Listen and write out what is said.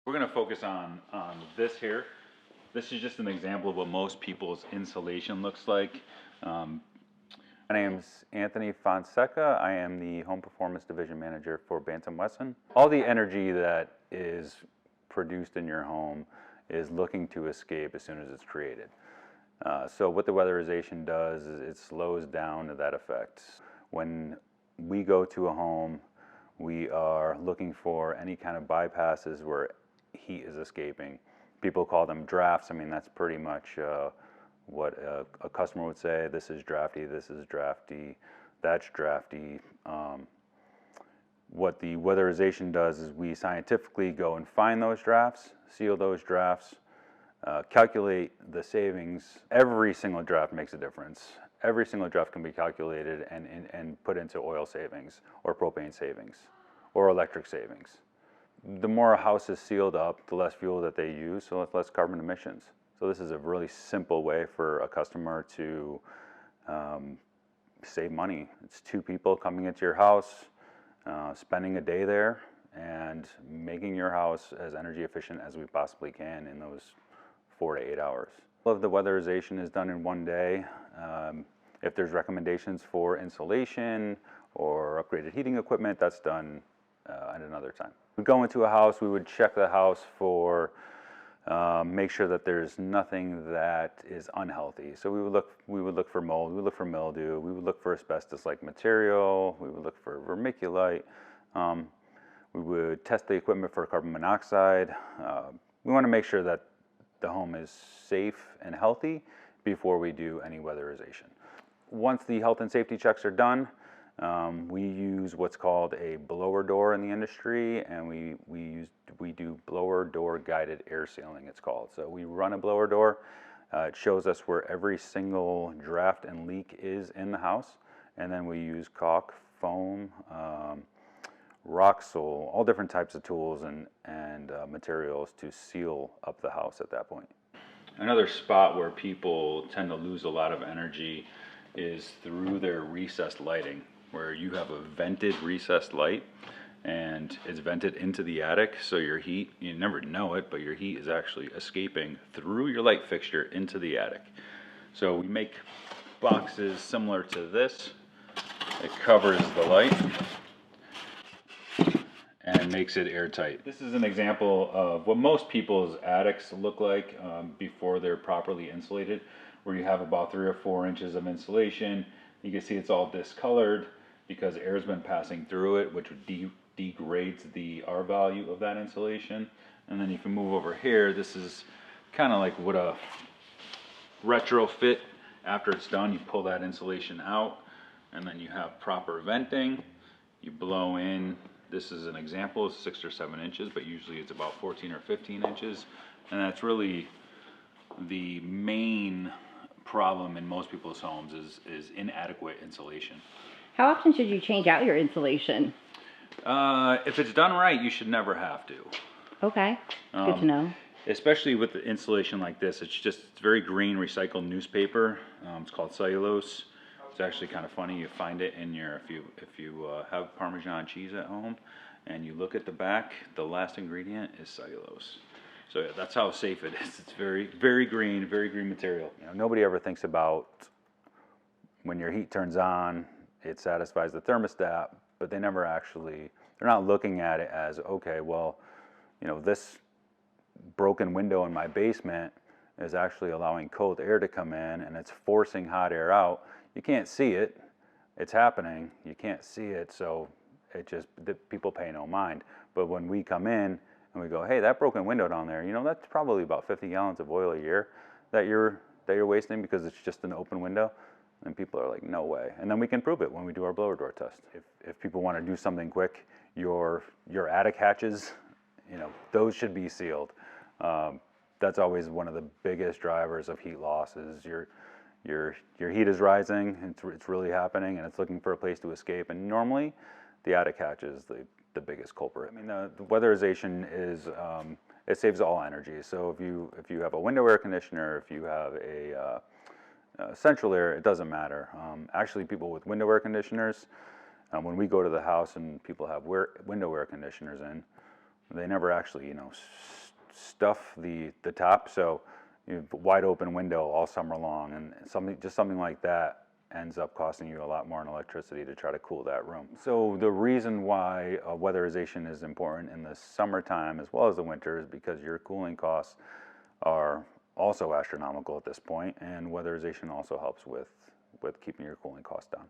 We're going to focus on this here. This is just an example of what most people's insulation looks like. My name's Anthony Fonseca. I am the Home Performance Division Manager for BantamWesson. All the energy that is produced in your home is looking to escape as soon as it's created. So what the weatherization does is it slows down to that effect. When we go to a home, we are looking for any kind of bypasses where heat is escaping. People call them drafts. I mean, that's pretty much what a customer would say. This is drafty, this is drafty, that's drafty. What the weatherization does is we scientifically go and find those drafts, seal those drafts, calculate the savings. Every single draft makes a difference. Every single draft can be calculated and put into oil savings or propane savings or electric savings. The more a house is sealed up, the less fuel that they use, so less carbon emissions. So this is a really simple way for a customer to save money. It's two people coming into your house, spending a day there, and making your house as energy efficient as we possibly can in those 4 to 8 hours. All of the weatherization is done in one day. If there's recommendations for insulation or upgraded heating equipment, that's done at another time. We go into a house, we would check the house for, make sure that there's nothing that is unhealthy. So we would look for mold, we would look for mildew, we would look for asbestos-like material, we would look for vermiculite. We would test the equipment for carbon monoxide. We want to make sure that the home is safe and healthy before we do any weatherization. Once the health and safety checks are done, we use what's called a blower door in the industry, and we do blower door guided air sealing, it's called. So we run a blower door. It shows us where every single draft and leak is in the house, and then we use caulk, foam, Roxol, all different types of tools and materials to seal up the house at that point. Another spot where people tend to lose a lot of energy is through their recessed lighting, where you have a vented recessed light and it's vented into the attic, so your heat, you never know it, but your heat is actually escaping through your light fixture into the attic. So we make boxes similar to this. It covers the light and makes it airtight. This is an example of what most people's attics look like before they're properly insulated, where you have about 3 or 4 inches of insulation. You can see it's all discolored because air's been passing through it, which degrades the R value of that insulation. And then if you move over here, this is kind of like what a retrofit. After it's done, you pull that insulation out, and then you have proper venting. You blow in. This is an example, it's 6 or 7 inches, but usually it's about 14 or 15 inches. And that's really the main problem in most people's homes is inadequate insulation. How often should you change out your insulation? If it's done right, you should never have to. Okay, good to know. Especially with the insulation like this, it's very green recycled newspaper. It's called cellulose. It's actually kind of funny. You find it in your, if you have Parmesan cheese at home and you look at the back, the last ingredient is cellulose. So yeah, that's how safe it is. It's very green material. You know, nobody ever thinks about when your heat turns on, it satisfies the thermostat, but they're not looking at it as, okay, well, you know, this broken window in my basement is actually allowing cold air to come in and it's forcing hot air out. You can't see it, it's happening, you can't see it, so people pay no mind. But when we come in and we go, hey, that broken window down there, you know, that's probably about 50 gallons of oil a year that you're wasting because it's just an open window. And people are like, no way. And then we can prove it when we do our blower door test. If people want to do something quick, your attic hatches, you know, those should be sealed. That's always one of the biggest drivers of heat loss is your heat is rising, and it's really happening, and it's looking for a place to escape. And normally, the attic hatch is the biggest culprit. I mean, the weatherization is it saves all energy. So if you have a window air conditioner, if you have a central air, it doesn't matter. Actually, people with window air conditioners, when we go to the house and people have window air conditioners in, they never actually, stuff the top, so you have a wide open window all summer long, and something like that ends up costing you a lot more in electricity to try to cool that room. So the reason why weatherization is important in the summertime as well as the winter is because your cooling costs are also astronomical at this point, and weatherization also helps with keeping your cooling costs down.